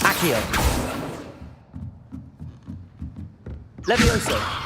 Accio. Levioso.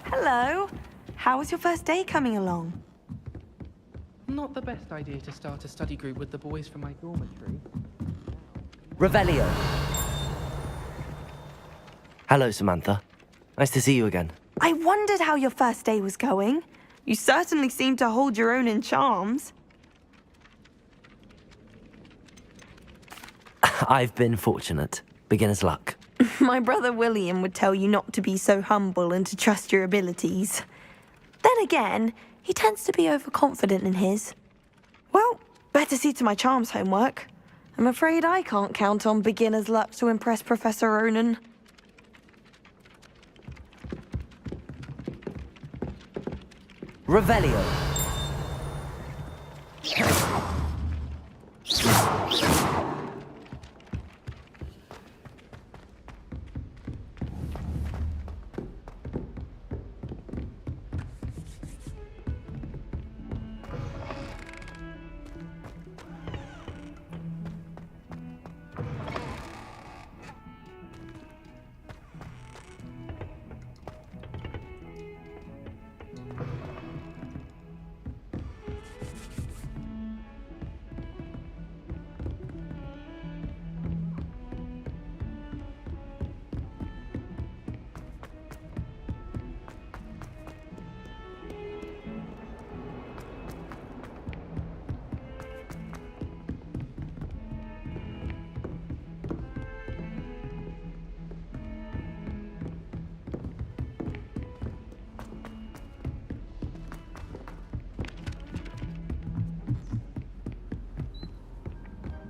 Hello. How was your first day coming along? Not the best idea to start a study group with the boys from my dormitory. Revelio. Hello, Samantha. Nice to see you again. I wondered how your first day was going. You certainly seem to hold your own in charms. I've been fortunate. Beginner's luck. My brother William would tell you not to be so humble and to trust your abilities. Then again, he tends to be overconfident in his. Well, better see to my charms homework. I'm afraid I can't count on beginner's luck to impress Professor Ronan. Revelio.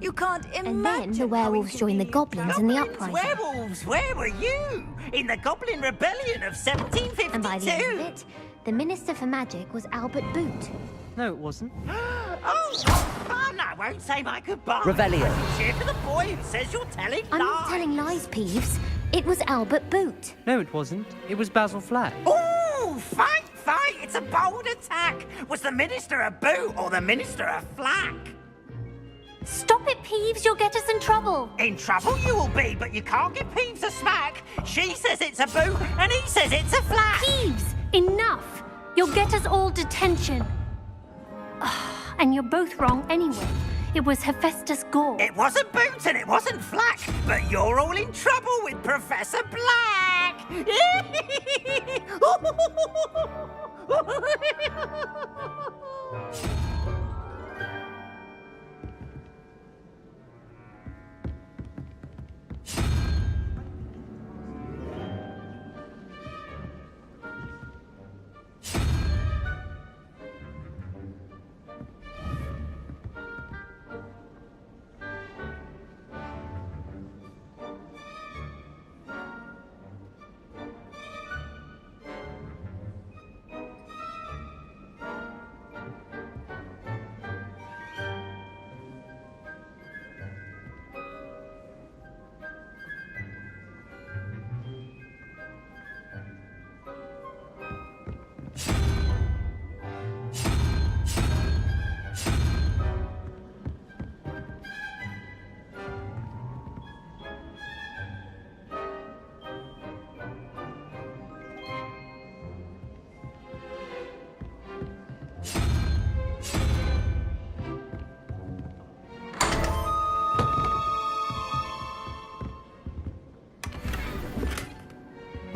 You can't imagine. And then the werewolves joined the goblins in the uprising. Werewolves, where were you? In the Goblin Rebellion of 1752. And by the end of it, the Minister for Magic was Albert Boot. No, it wasn't. Oh, no, I won't say my goodbye. Revelio. Cheer for the boy who says you're telling lies. I'm not telling lies, Peeves. It was Albert Boot. No, it wasn't. It was Basil Flack. Ooh, fight! It's a bold attack. Was the Minister a boot or the Minister a flack? Stop it, Peeves. You'll get us in trouble. In trouble you will be, but you can't give Peeves a smack. She says it's a boot, and he says it's a flack. Peeves, enough. You'll get us all detention. And you're both wrong anyway. It was Hephaestus Gore. It wasn't boot and it wasn't flack, but you're all in trouble with Professor Black.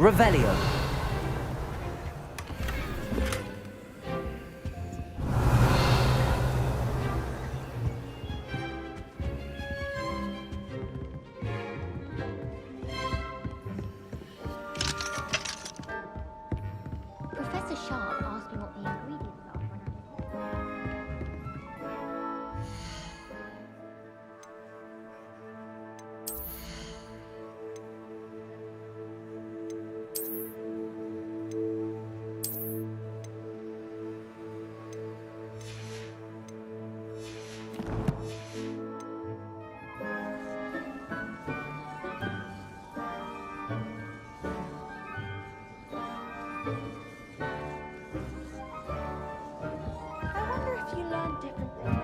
Revelio. Professor Sharp asked me what the ingredients are for another. I wonder if you learn different things.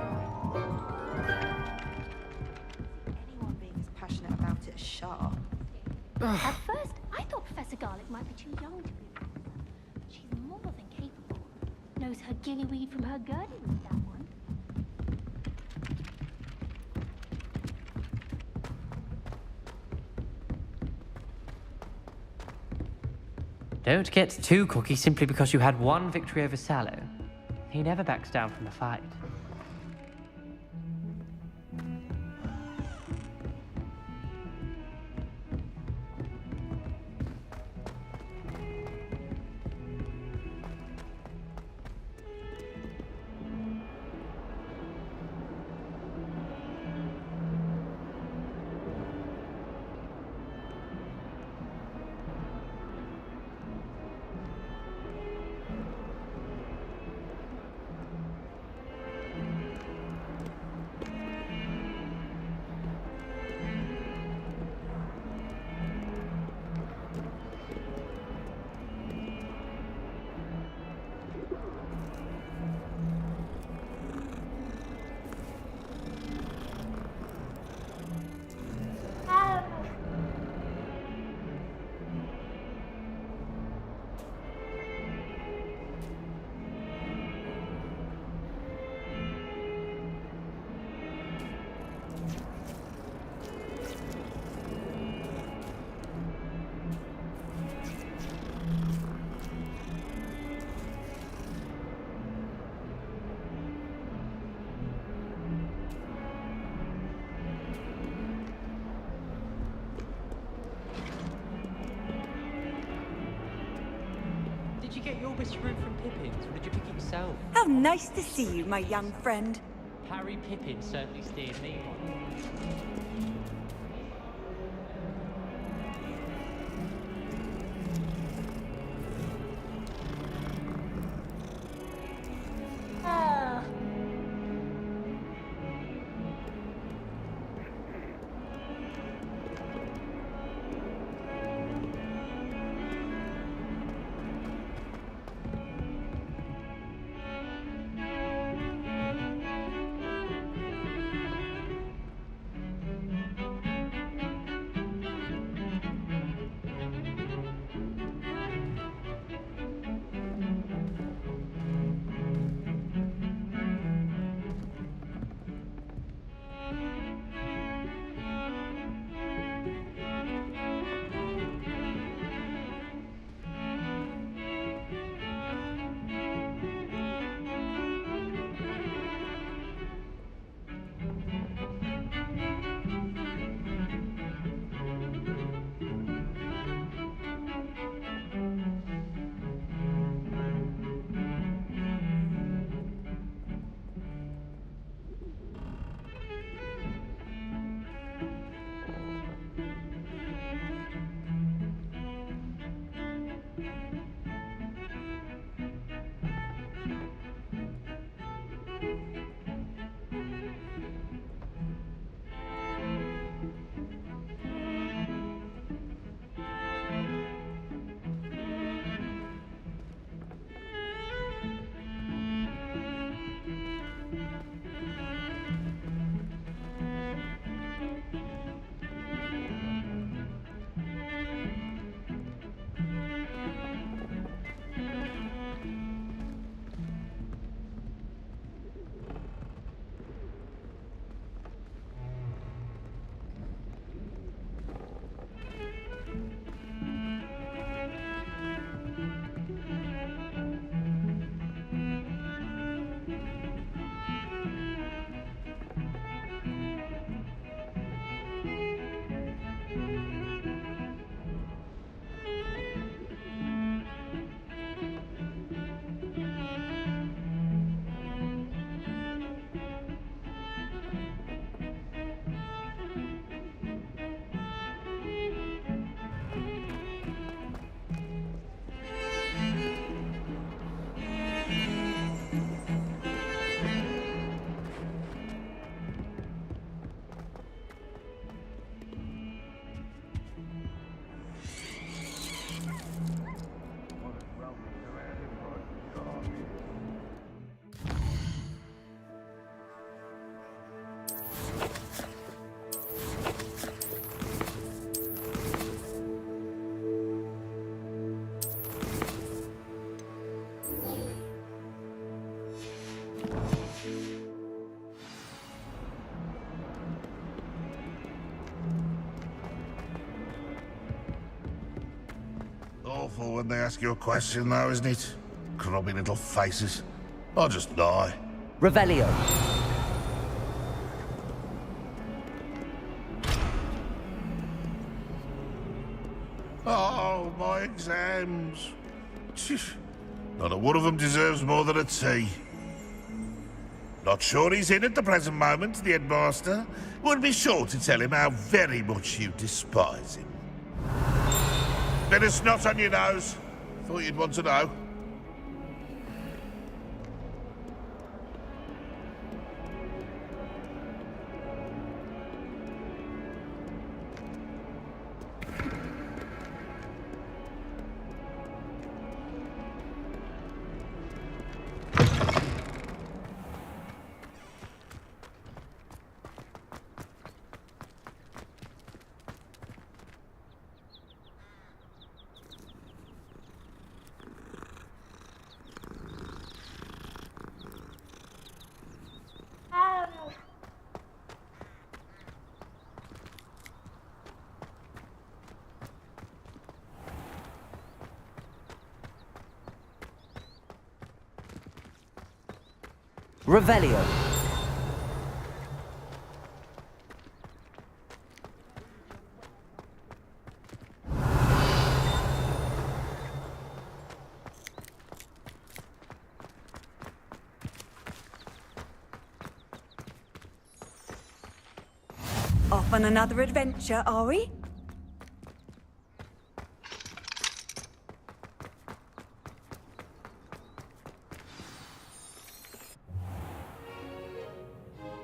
Anyone being as passionate about it as Sharp. At first, I thought Professor Garlick might be too young to be a professor. She's more than capable. Knows her gillyweed from her girdle with that one. Don't get too cocky simply because you had one victory over Sallow. He never backs down from a fight. Did you get your wish root from Pippin's, or did you pick it yourself? How nice to see you, my young friend. Harry Pippin certainly steered me one. Awful when they ask you a question, though, isn't it? Grubby little faces. I'll just lie. Revelio. Oh, my exams. Not a one of them deserves more than a tea. Not sure he's in at the present moment, the headmaster. Would be sure to tell him how very much you despise him. Bit of snot on your nose. Thought you'd want to know. Revelio. Off on another adventure, are we?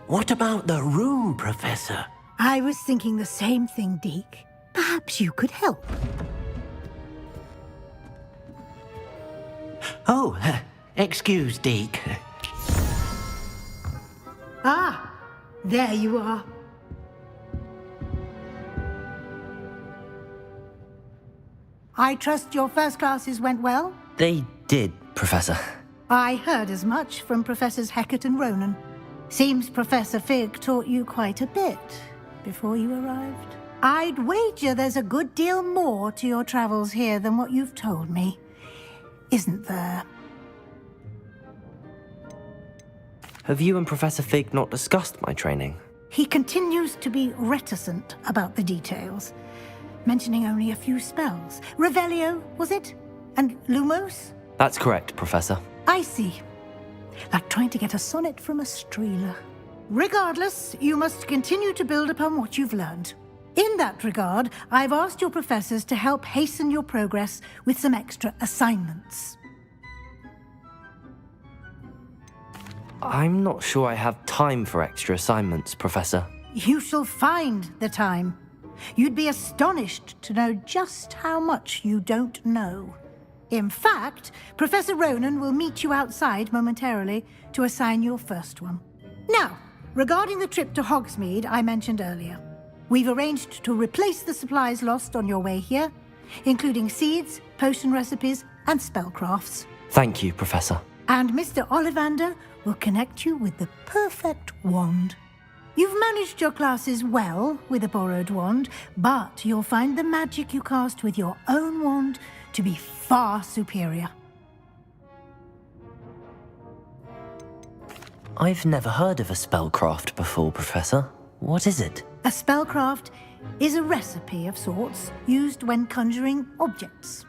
What about the room, Professor? I was thinking the same thing, Deke. Perhaps you could help. Oh, excuse, Deke. Ah, there you are. I trust your first classes went well? They did, Professor. I heard as much from Professors Hecat and Ronan. Seems Professor Fig taught you quite a bit before you arrived. I'd wager there's a good deal more to your travels here than what you've told me, isn't there? Have you and Professor Fig not discussed my training? He continues to be reticent about the details, mentioning only a few spells. Revelio, was it? And Lumos? That's correct, Professor. I see. Like trying to get a sonnet from a streeler. Regardless, you must continue to build upon what you've learned. In that regard, I've asked your professors to help hasten your progress with some extra assignments. I'm not sure I have time for extra assignments, Professor. You shall find the time. You'd be astonished to know just how much you don't know. In fact, Professor Ronan will meet you outside momentarily to assign your first one. Now, regarding the trip to Hogsmeade I mentioned earlier, we've arranged to replace the supplies lost on your way here, including seeds, potion recipes, and spellcrafts. Thank you, Professor. And Mr. Ollivander will connect you with the perfect wand. You've managed your classes well with a borrowed wand, but you'll find the magic you cast with your own wand to be far superior. I've never heard of a spellcraft before, Professor. What is it? A spellcraft is a recipe of sorts used when conjuring objects.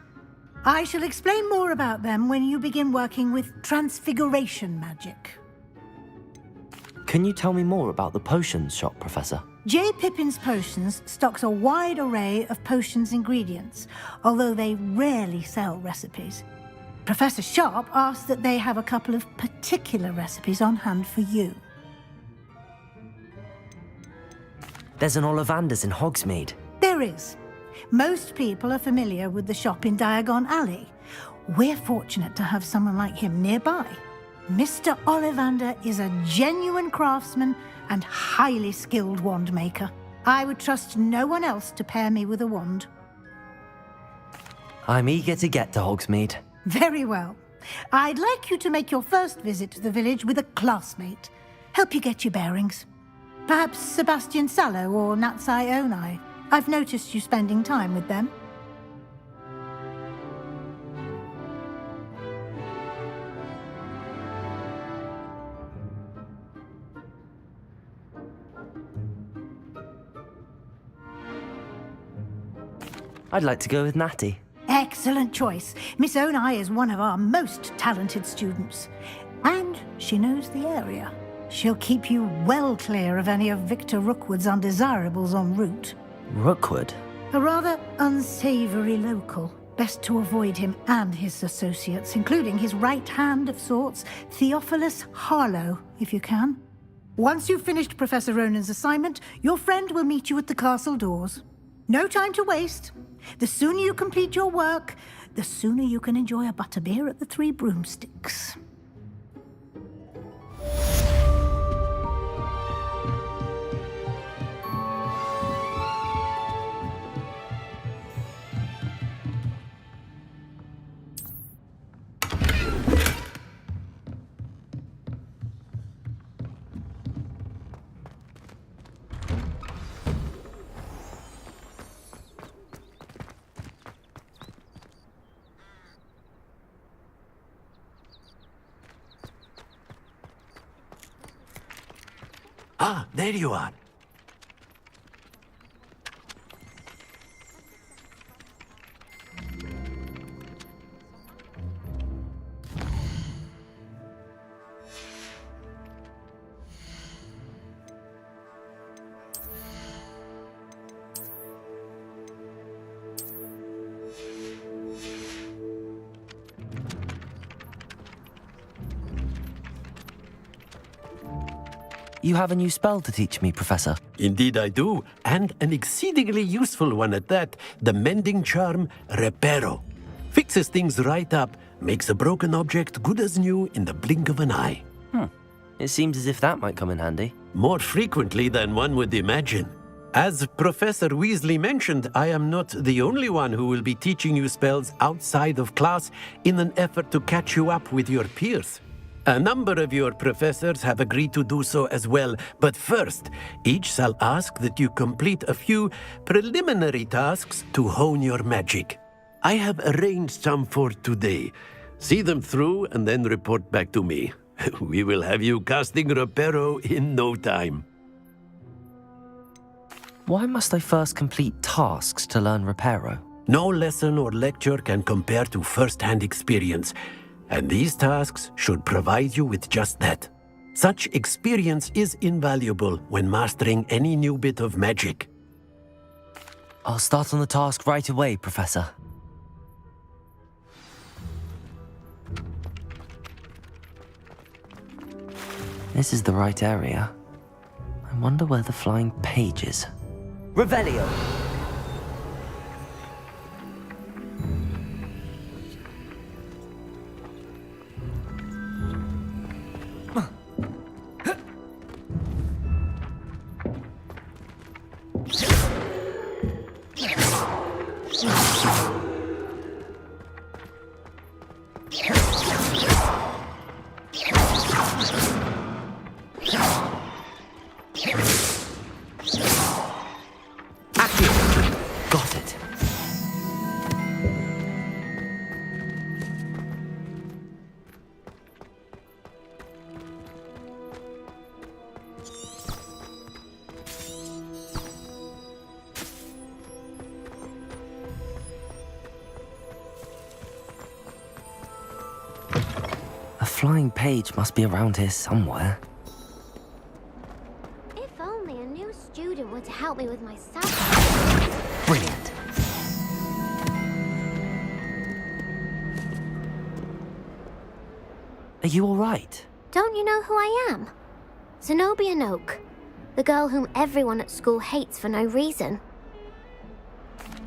I shall explain more about them when you begin working with transfiguration magic. Can you tell me more about the potions shop, Professor? J. Pippin's Potions stocks a wide array of potions ingredients, although they rarely sell recipes. Professor Sharp asks that they have a couple of particular recipes on hand for you. There's an Ollivander's in Hogsmeade. There is. Most people are familiar with the shop in Diagon Alley. We're fortunate to have someone like him nearby. Mr. Ollivander is a genuine craftsman and highly skilled wand maker. I would trust no one else to pair me with a wand. I'm eager to get to Hogsmeade. Very well. I'd like you to make your first visit to the village with a classmate. Help you get your bearings. Perhaps Sebastian Sallow or Natsai Onai. I've noticed you spending time with them. I'd like to go with Natty. Excellent choice. Miss Onai is one of our most talented students. And she knows the area. She'll keep you well clear of any of Victor Rookwood's undesirables en route. Rookwood? A rather unsavory local. Best to avoid him and his associates, including his right hand of sorts, Theophilus Harlow, if you can. Once you've finished Professor Ronan's assignment, your friend will meet you at the castle doors. No time to waste. The sooner you complete your work, the sooner you can enjoy a butterbeer at the Three Broomsticks. Ah, there you are. You have a new spell to teach me, Professor. Indeed I do, and an exceedingly useful one at that. The mending charm, Reparo. Fixes things right up, makes a broken object good as new in the blink of an eye. It seems as if that might come in handy. More frequently than one would imagine. As Professor Weasley mentioned, I am not the only one who will be teaching you spells outside of class in an effort to catch you up with your peers. A number of your professors have agreed to do so as well, but first, each shall ask that you complete a few preliminary tasks to hone your magic. I have arranged some for today. See them through and then report back to me. We will have you casting Reparo in no time. Why must I first complete tasks to learn Reparo? No lesson or lecture can compare to first-hand experience. And these tasks should provide you with just that. Such experience is invaluable when mastering any new bit of magic. I'll start on the task right away, Professor. This is the right area. I wonder where the flying page is. Revelio! Got it. A flying page must be around here somewhere. If only a new student were to help me with my stuff. Brilliant. Are you all right? Don't you know who I am? Zenobia Noak, the girl whom everyone at school hates for no reason.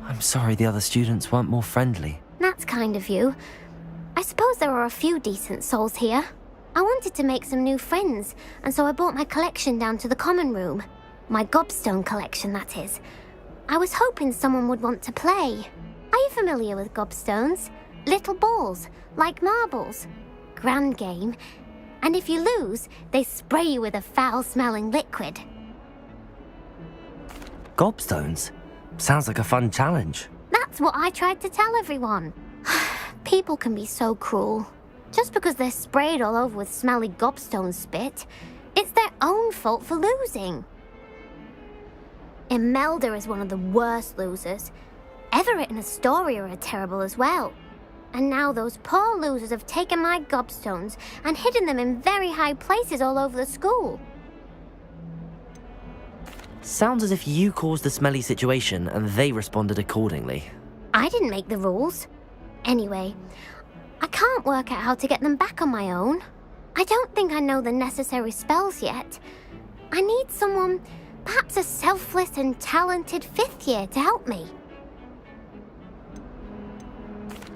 I'm sorry the other students weren't more friendly. That's kind of you. I suppose there are a few decent souls here. I wanted to make some new friends, and so I brought my collection down to the common room. My gobstone collection, that is. I was hoping someone would want to play. Are you familiar with gobstones? Little balls, like marbles. Grand game. And if you lose, they spray you with a foul-smelling liquid. Gobstones? Sounds like a fun challenge. That's what I tried to tell everyone. People can be so cruel. Just because they're sprayed all over with smelly gobstone spit, it's their own fault for losing. Imelda is one of the worst losers. Everett and Astoria are terrible as well. And now those poor losers have taken my gobstones and hidden them in very high places all over the school. Sounds as if you caused the smelly situation and they responded accordingly. I didn't make the rules. Anyway, I can't work out how to get them back on my own. I don't think I know the necessary spells yet. I need someone, perhaps a selfless and talented fifth year to help me.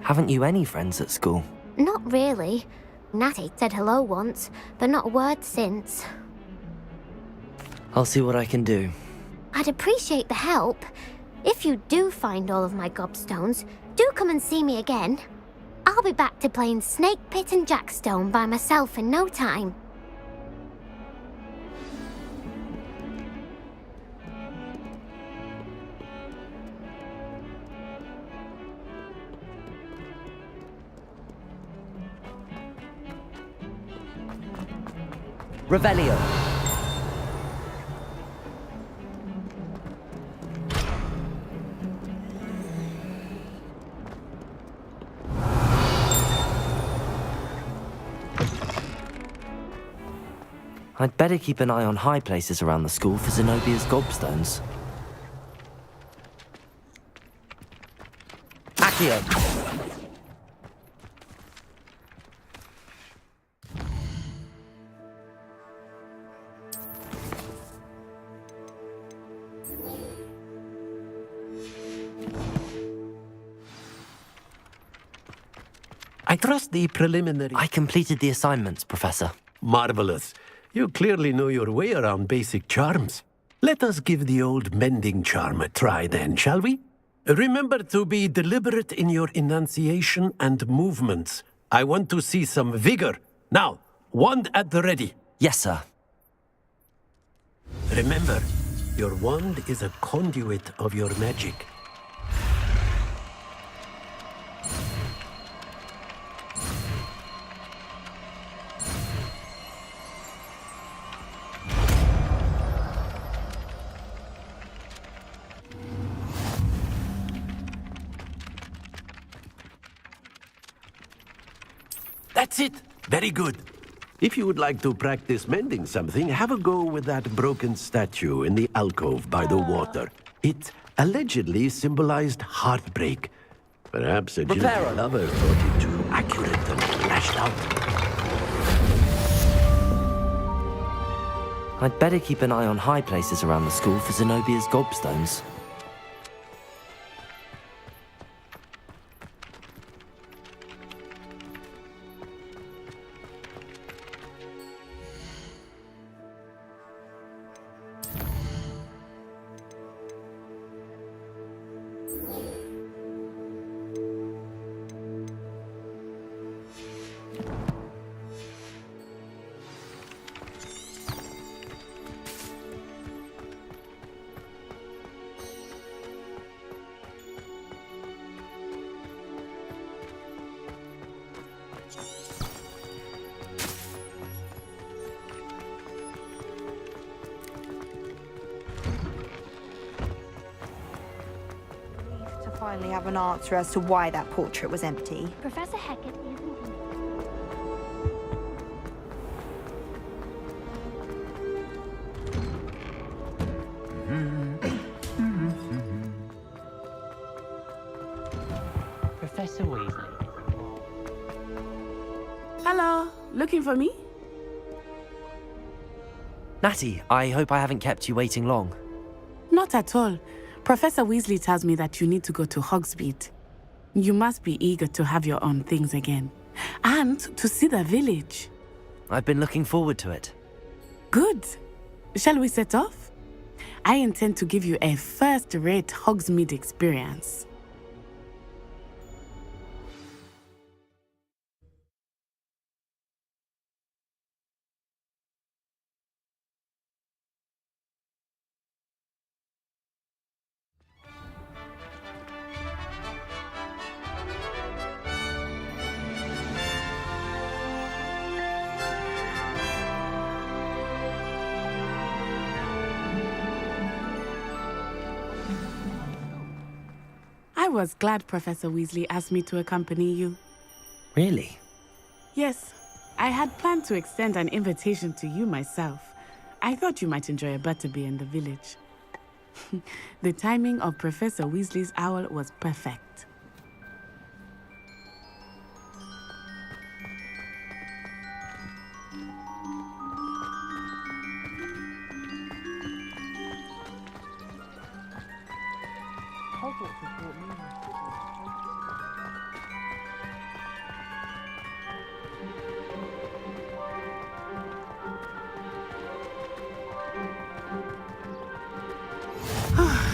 Haven't you any friends at school? Not really. Natty said hello once, but not a word since. I'll see what I can do. I'd appreciate the help. If you do find all of my gobstones, do come and see me again. I'll be back to playing Snake Pit and Jackstone by myself in no time. Revelio. I'd better keep an eye on high places around the school for Zenobia's gobstones. Accio! I trust the preliminary... I completed the assignments, Professor. Marvelous. You clearly know your way around basic charms. Let us give the old mending charm a try then, shall we? Remember to be deliberate in your enunciation and movements. I want to see some vigor. Now, wand at the ready. Yes, sir. Remember, your wand is a conduit of your magic. That's it. Very good. If you would like to practice mending something, have a go with that broken statue in the alcove by the water. It allegedly symbolized heartbreak. Perhaps a jilted lover thought it too accurate and lashed out. I'd better keep an eye on high places around the school for Zenobia's gobstones. Finally have an answer as to why that portrait was empty. Professor Hecat isn't Professor Weasley. Hello, looking for me? Natty, I hope I haven't kept you waiting long. Not at all. Professor Weasley tells me that you need to go to Hogsmeade. You must be eager to have your own things again. And to see the village. I've been looking forward to it. Good. Shall we set off? I intend to give you a first-rate Hogsmeade experience. was glad Professor Weasley asked me to accompany you. Really? Yes, I had planned to extend an invitation to you myself. I thought you might enjoy a butterbeer in the village. The timing of Professor Weasley's owl was perfect.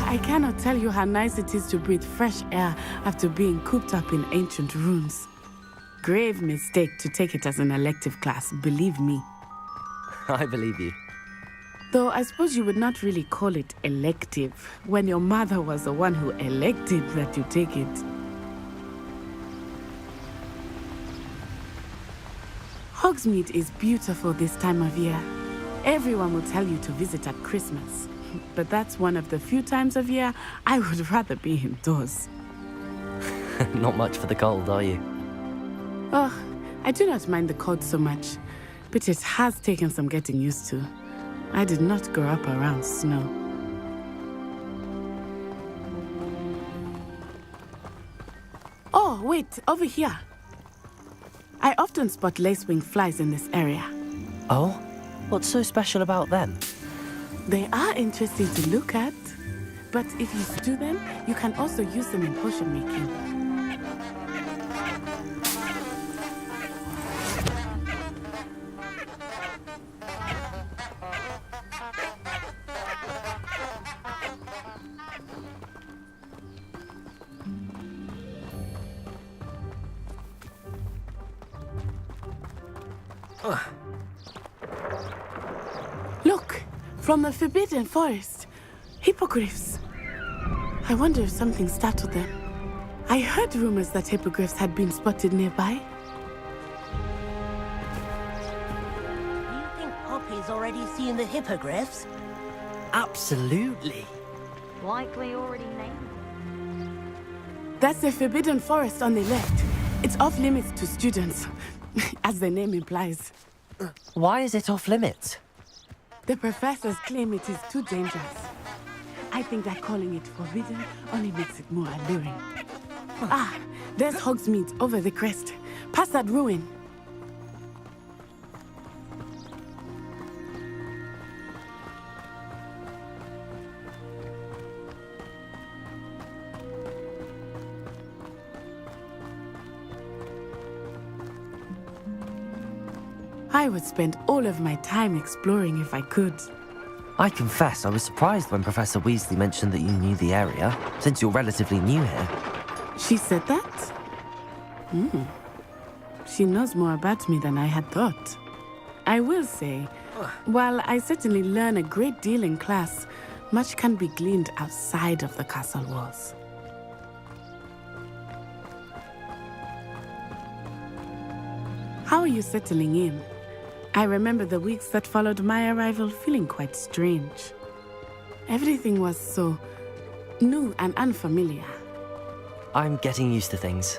I cannot tell you how nice it is to breathe fresh air after being cooped up in ancient ruins. Grave mistake to take it as an elective class, believe me. I believe you. Though I suppose you would not really call it elective when your mother was the one who elected that you take it. Hogsmeade is beautiful this time of year. Everyone will tell you to visit at Christmas. But that's one of the few times of year I would rather be indoors. Not much for the cold, are you? Oh, I do not mind the cold so much, but it has taken some getting used to. I did not grow up around snow. Oh, wait, over here. I often spot lacewing flies in this area. Oh? What's so special about them? They are interesting to look at, but if you stew them, you can also use them in potion making. Look! From the Forbidden Forest. Hippogriffs. I wonder if something startled them. I heard rumors that hippogriffs had been spotted nearby. Do you think Poppy's already seen the hippogriffs? Absolutely. Likely already named. That's the Forbidden Forest on the left. It's off limits to students, as the name implies. Why is it off limits? The professors claim it is too dangerous. I think that calling it forbidden only makes it more alluring. Ah, there's Hogsmeade over the crest. Past that ruin. I would spend all of my time exploring if I could. I confess I was surprised when Professor Weasley mentioned that you knew the area, since you're relatively new here. She said that? She knows more about me than I had thought. I will say, while I certainly learn a great deal in class, much can be gleaned outside of the castle walls. How are you settling in? I remember the weeks that followed my arrival feeling quite strange. Everything was so new and unfamiliar. I'm getting used to things.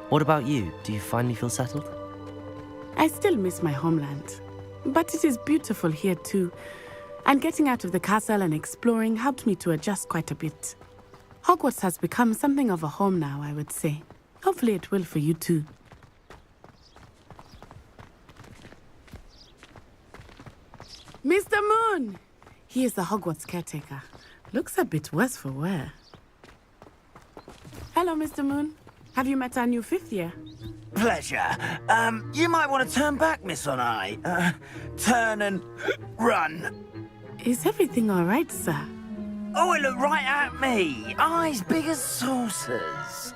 What about you? Do you finally feel settled? I still miss my homeland, but it is beautiful here too. And getting out of the castle and exploring helped me to adjust quite a bit. Hogwarts has become something of a home now, I would say. Hopefully it will for you too. Mr. Moon! He is the Hogwarts caretaker. Looks a bit worse for wear. Hello, Mr. Moon. Have you met our new fifth year? Pleasure. You might want to turn back, Miss Onai. Turn and run. Is everything all right, sir? Oh, it looked right at me. Eyes big as saucers.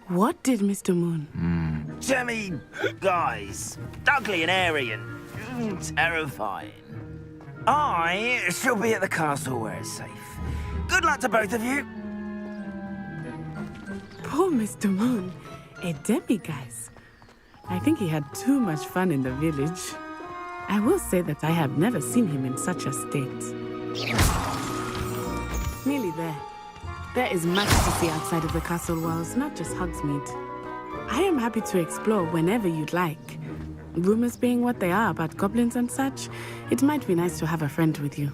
What did Mr. Moon? Jemmy guys. Ugly and airy and terrifying. I shall be at the castle where it's safe. Good luck to both of you. Poor Mr. Moon. A demiguise. I think he had too much fun in the village. I will say that I have never seen him in such a state. Nearly there. There is much to see outside of the castle walls, not just Hogsmeade. I am happy to explore whenever you'd like. Rumors being what they are about goblins and such, it might be nice to have a friend with you.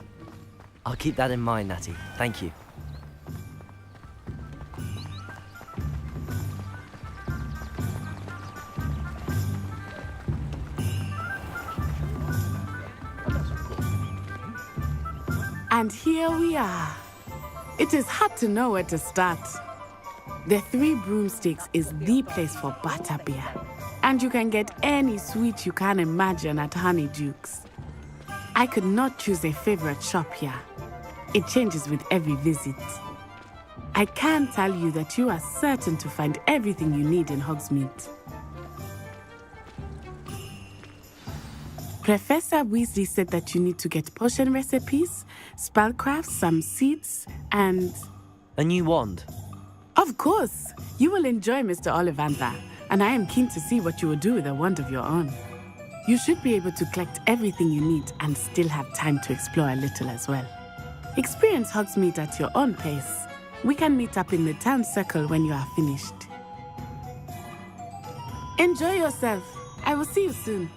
I'll keep that in mind, Natty. Thank you. And here we are. It is hard to know where to start. The Three Broomsticks is the place for butterbeer. And you can get any sweet you can imagine at Honeydukes. I could not choose a favorite shop here. It changes with every visit. I can tell you that you are certain to find everything you need in Hogsmeade. Professor Weasley said that you need to get potion recipes, spellcrafts, some seeds, and... A new wand? Of course! You will enjoy Mr. Ollivander, and I am keen to see what you will do with a wand of your own. You should be able to collect everything you need and still have time to explore a little as well. Experience Hogsmeade at your own pace. We can meet up in the town circle when you are finished. Enjoy yourself. I will see you soon.